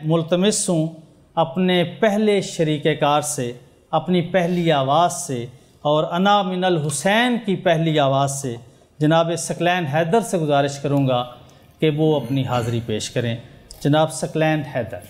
ملتمس ہوں اپنے پہلے شریک کار سے اپنی پہلی آواز سے اور انا من الحسین کی پہلی آواز سے جناب ثقلین حیدر سے گزارش کروں گا کہ وہ اپنی حاضری پیش کریں۔ جناب ثقلین حیدر۔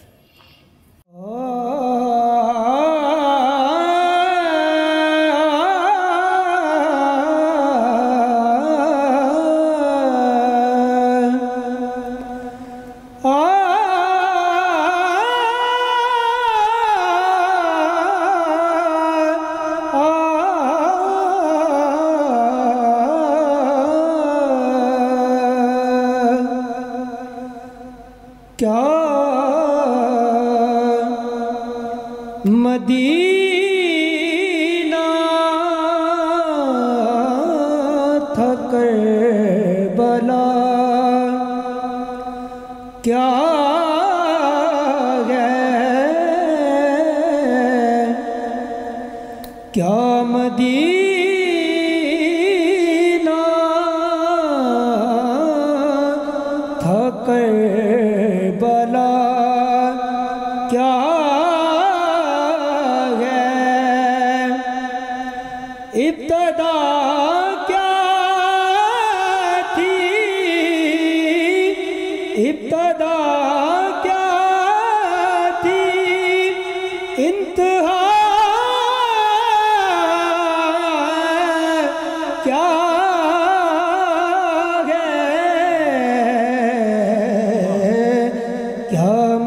کیا مدینہ تھا کربلا، کیا ہے کیا مدینہ تھا کربلا، کیا ہے ابتدا کیا تھی، ابتدا کیا تھی، انتہا کیا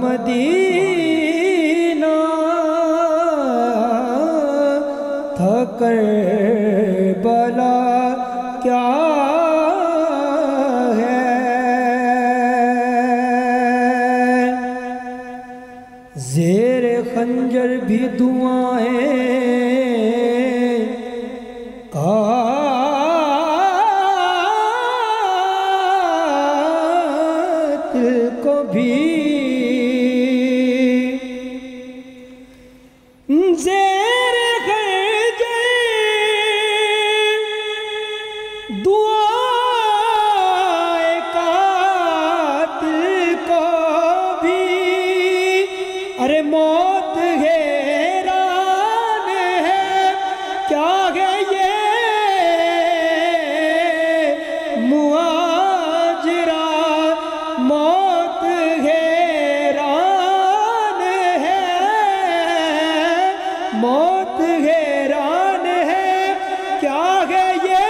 مدینہ تھا کربلا، کیا ہے زیر خنجر بھی دعائیں قاتل کو بھی زیر خنجر دعائیں قاتل کو بھی، ارے موت حیران ہے کیا ہے یہ مہاجرہ، موت حیران ہے، موت حیران ہے کیا ہے یہ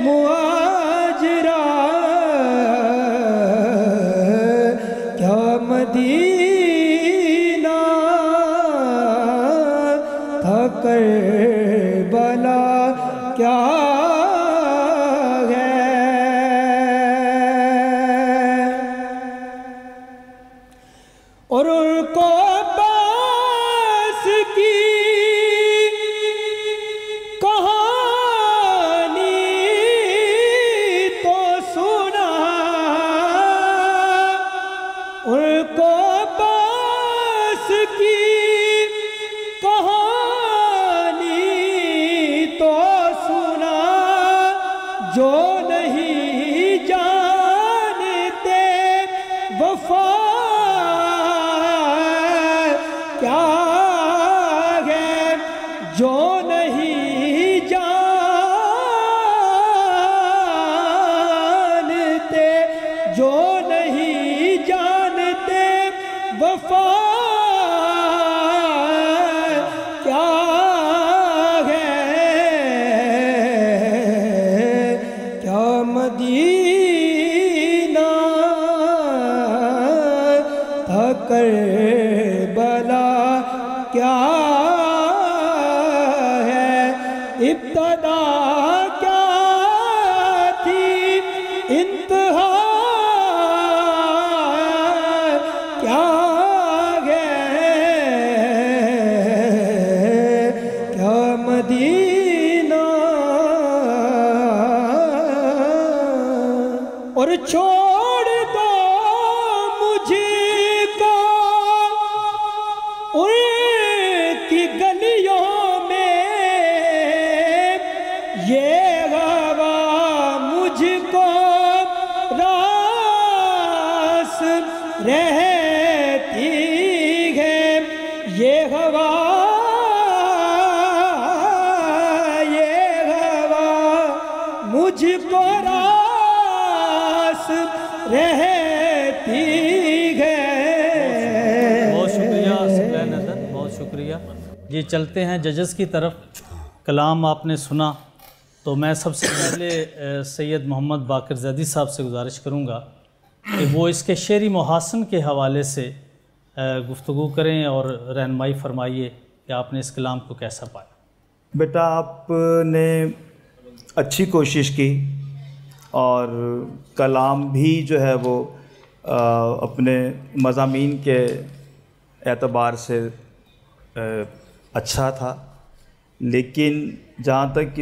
مہاجرہ، کیا مدینہ تھا کربلا، کیا ہے اور ان کو عباس کی کہانی تو سنا، ان کو عباس کی کہانی تو سنا، جو نہیں جانتے وفا کیا ہے، جو نہیں جانتے، جو نہیں جانتے وفا کیا ہے، کیا مدینہ تھا کربلا، کیا ہے ابتدا کیا تھی، انتہا کیا ہے، کیا مدینہ اور چھوڑ دو مجھے کو ان रहती है ये हवा मुझको रास रहती है। बहुत शुक्रिया सकलैन हैदर, बहुत शुक्रिया जी। चलते हैं जजेस की तरफ। कलाम आपने सुना तो मैं सबसे पहले सैयद मोहम्मद बाकर ज़ैदी साहब से गुजारिश करूँगा कि वो इसके शेरी मुहासन के हवाले से गुफ्तगू करें और रहनुमाई फरमाइए कि आपने इस कलाम को कैसा पाया। बेटा आपने अच्छी कोशिश की और कलाम भी जो है वो अपने मज़ामीन के एतबार से अच्छा था, लेकिन जहाँ तक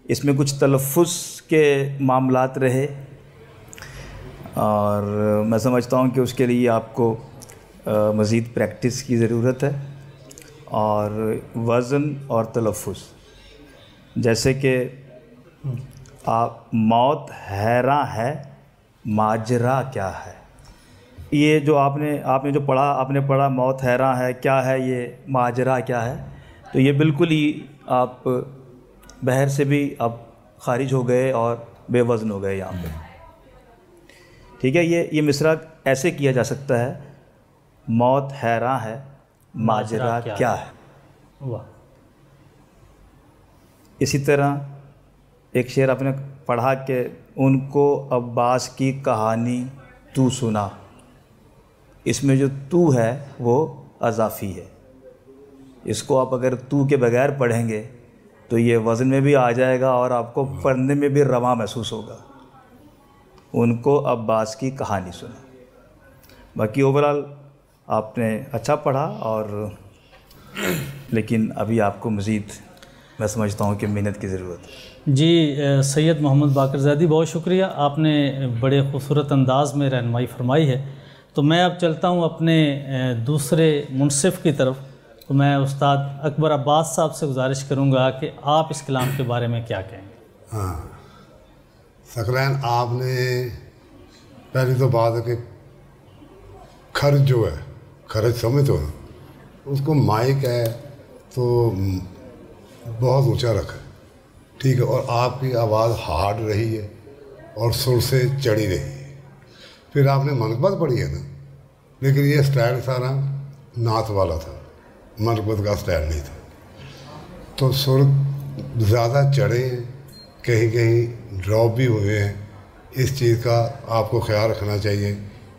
इसमें कुछ तलफ़्फ़ुज़ के मामलात रहे और मैं समझता हूँ कि उसके लिए आपको मज़ीद प्रैक्टिस की ज़रूरत है। और वज़न और तलफ़्फ़ुज़, जैसे कि आप मौत हैरां है माजरा क्या है, ये जो आपने जो पढ़ा, आपने पढ़ा मौत हैरां है क्या है, ये माजरा क्या है, तो ये बिल्कुल ही आप बहर से भी आप ख़ारिज हो गए और बेवज़न हो गए यहाँ पे। ठीक है, ये मिसरा ऐसे किया जा सकता है, मौत हैरां है माजरा क्या है। वाह। इसी तरह एक शेर आपने पढ़ा कि उनको अब्बास की कहानी तू सुना, इसमें जो तू है वो अज़ाफ़ी है। इसको आप अगर तू के बगैर पढ़ेंगे तो ये वज़न में भी आ जाएगा और आपको पढ़ने में भी रवा महसूस होगा। उनको अब्बास की कहानी सुना। बाकी ओवरऑल आपने अच्छा पढ़ा, और लेकिन अभी आपको मज़ीद मैं समझता हूँ कि मेहनत की ज़रूरत है। जी सैयद मोहम्मद बाकर ज़ैदी, बहुत शुक्रिया, आपने बड़े खूबसूरत अंदाज़ में रहनुमाई फरमाई है। तो मैं अब चलता हूँ अपने दूसरे मुनसिफ़ की तरफ। तो मैं उस्ताद अकबर अब्बास साहब से गुजारिश करूँगा कि आप इस कलाम के बारे में क्या कहेंगे। हाँ सकलैन, आपने पहली तो बात है कि खर्च जो है, खर्च समझ हो ना, उसको माइक है तो बहुत ऊंचा रखा, ठीक है, और आपकी आवाज़ हार्ड रही है और सुर से चढ़ी रही है। फिर आपने मनक़बत पढ़ी है ना, लेकिन ये स्टाइल सारा नात वाला था, मनक़बत का स्टाइल नहीं था। तो सुर ज़्यादा चढ़े हैं, कहीं कहीं ड्रॉप भी हुए हैं। इस चीज़ का आपको ख्याल रखना चाहिए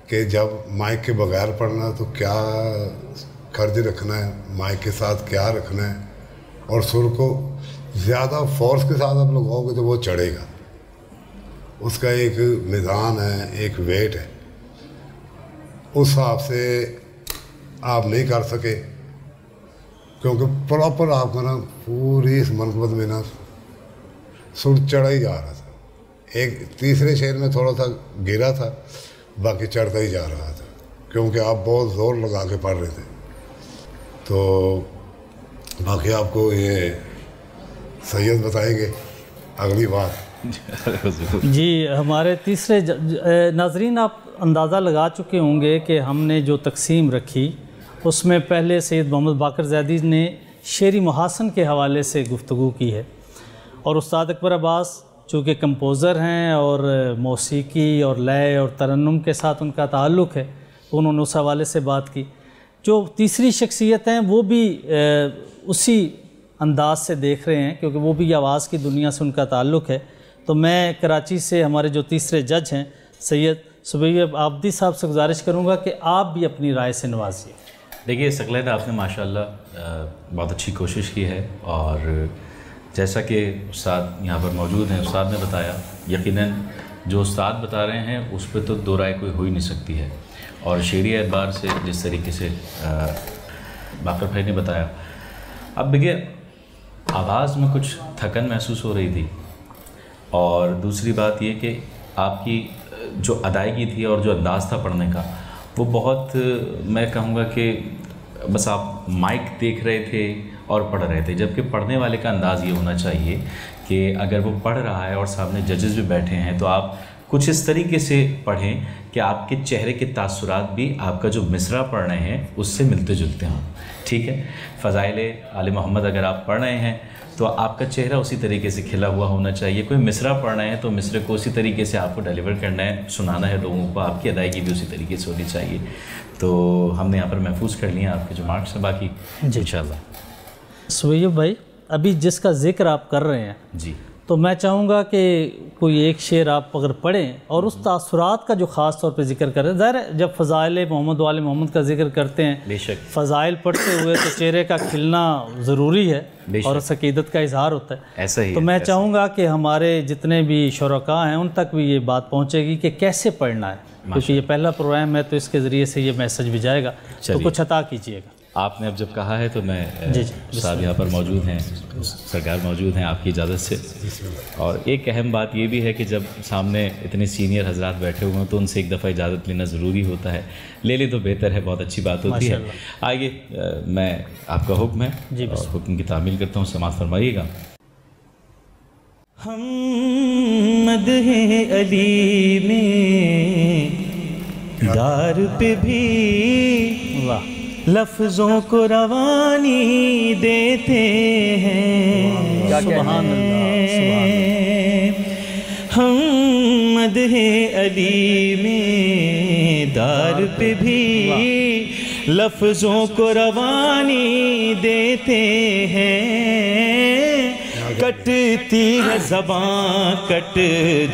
कि जब माइक के बगैर पढ़ना तो क्या खर्च रखना है, माइक के साथ क्या रखना है, और सुर को ज़्यादा फोर्स के साथ आप लगाओगे तो वो चढ़ेगा। उसका एक मिज़ान है, एक वेट है, उस हिसाब से आप नहीं कर सके, क्योंकि प्रॉपर आपका ना पूरी इस मनक़बत में ना सुर चढ़ा ही जा रहा था। एक तीसरे शेर में थोड़ा सा गिरा था, बाकी चढ़ता ही जा रहा था, क्योंकि आप बहुत ज़ोर लगा के पढ़ रहे थे। तो बाकी आपको ये सैयद बताएंगे अगली बार। जी हमारे तीसरे नाज़रीन, आप अंदाज़ा लगा चुके होंगे कि हमने जो तकसीम रखी उसमें पहले सैयद मोहम्मद बाकर ज़ैदी ने शेरी मुहासन के हवाले से गुफ्तगू की है, और उस्ताद अकबर अब्बास चूँकि कंपोज़र हैं और मौसीकी और लय और तरन्नुम के साथ उनका ताल्लुक़ है, उन्होंने उस हवाले से बात की। जो तीसरी शख्सियत हैं वो भी उसी अंदाज से देख रहे हैं, क्योंकि वो भी आवाज़ की दुनिया से उनका ताल्लुक़ है। तो मैं कराची से हमारे जो तीसरे जज हैं सैयद सुबैब आबदी साहब से गुजारिश करूँगा कि आप भी अपनी राय से नवाजिए। देखिए सकलैन, आपने माशाल्लाह बहुत अच्छी कोशिश की है, और जैसा कि उस्ताद यहाँ पर मौजूद हैं, उस्ताद ने बताया, यकीनन जो उस्ताद बता रहे हैं उस पर तो दो राय कोई हो ही नहीं सकती है। और शेरी एतबार से जिस तरीके से बाकर भाई ने बताया, अब देखिए आवाज़ में कुछ थकन महसूस हो रही थी, और दूसरी बात ये कि आपकी जो अदायगी थी और जो अंदाज़ था पढ़ने का, वो बहुत, मैं कहूँगा कि बस आप माइक देख रहे थे और पढ़ रहे थे, जबकि पढ़ने वाले का अंदाज़ ये होना चाहिए कि अगर वो पढ़ रहा है और सामने जजेस भी बैठे हैं तो आप کچھ اس طریقے سے پڑھیں کہ آپ کے چہرے کے تاثرات بھی آپ کا جو مصرع پڑھ رہے ہیں اس سے ملتے جلتے ہوں. ٹھیک ہے. فضائل آل محمد اگر آپ پڑھ رہے ہیں تو آپ کا چہرہ اسی طریقے سے کھلا ہوا ہونا چاہیے. کوئی مصرع پڑھ رہے ہیں تو مصرع کو اسی طریقے سے آپ کو ڈیلیور کرنا ہے, سنانا ہے لوگوں کو, آپ کی ادائیگی بھی اسی طریقے سے ہونی چاہیے. تو ہم نے یہاں پر محفوظ کر لیے آپ کے جو مارکس ہیں, باقی انشاءاللہ. سہیب بھائی, ابھی جس کا ذکر آپ کر رہے ہیں جی, تو میں چاہوں گا کہ کوئی ایک شعر آپ اگر پڑھیں اور اس تاثرات کا جو خاص طور پہ ذکر کریں. ظاہر ہے جب فضائل محمد وآل محمد کا ذکر کرتے ہیں, بے شک فضائل پڑھتے ہوئے تو چہرے کا کھلنا ضروری ہے اور اس عقیدت کا اظہار ہوتا ہے. ایسا ہی تو میں چاہوں گا کہ ہمارے جتنے بھی شرکاء ہیں ان تک بھی یہ بات پہنچے گی کہ کیسے پڑھنا ہے, کیونکہ یہ پہلا پروگرام ہے تو اس کے ذریعے سے یہ میسج بھی جائے گا. تو کچھ عطا کیجیے گا. آپ نے اب جب کہا ہے تو میں صاحب یہاں پر موجود ہیں, سرکار موجود ہیں, آپ کی اجازت سے. اور ایک اہم بات یہ بھی ہے کہ جب سامنے اتنے سینئر حضرات بیٹھے ہوئے ہیں تو ان سے ایک دفعہ اجازت لینا ضروری ہوتا ہے. لے لیں تو بہتر ہے, بہت اچھی بات ہوتی ہے. آئیے, میں آپ کا حکم ہے اور حکم کی تعمیل کرتا ہوں, سماعت فرمائیے گا. ہم مدح علی میں دار پہ بھی لفظوں کو روانی دیتے ہیں. سبحان اللہ. ہم مدح علی میں دار پہ بھی لفظوں کو روانی دیتے ہیں. کٹتی ہے زباں کٹ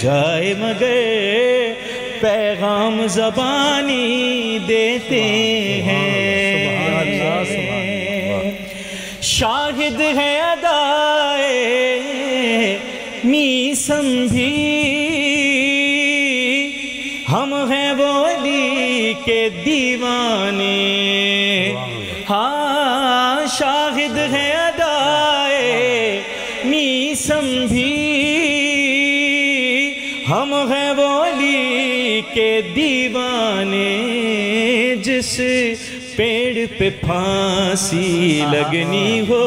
جائے مگر پیغام زبانی دیتے ہیں. شاہد ہے ادائے میسم بھی, ہم ہیں وہ علی کے دیوانے. ہاں شاہد ہے ادائے میسم بھی, ہم ہیں وہ علی کے دیوانے. جس پیڑ پہ پھانسی لگنی ہو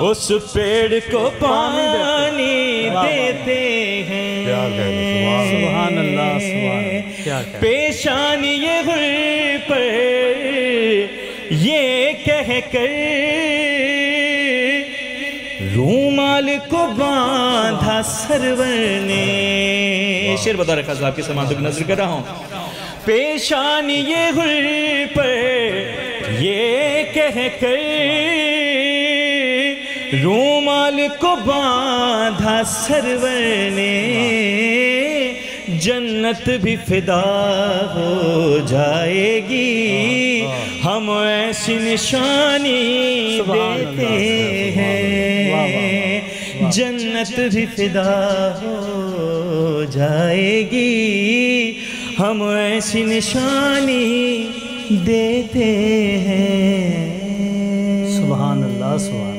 اس پیڑ کو پانی دیتے ہیں. سبحان اللہ. سبحان. پیشانی یہ غل پر یہ کہہ کر رومال کو باندھا سرور نے. شعر بتا رکھا صاحب کی سماعتوں کی نظر کر رہا ہوں. پیشانی یہ غل پر یہ کہہ کر رومال کو باندھا سرور نے. جنت بھی فدا ہو جائے گی ہم ایسی نشانی دیتے ہیں. جنت بھی فدا ہو جائے گی ہم ایسی نشانی دیتے ہیں. سبحان اللہ. سبحان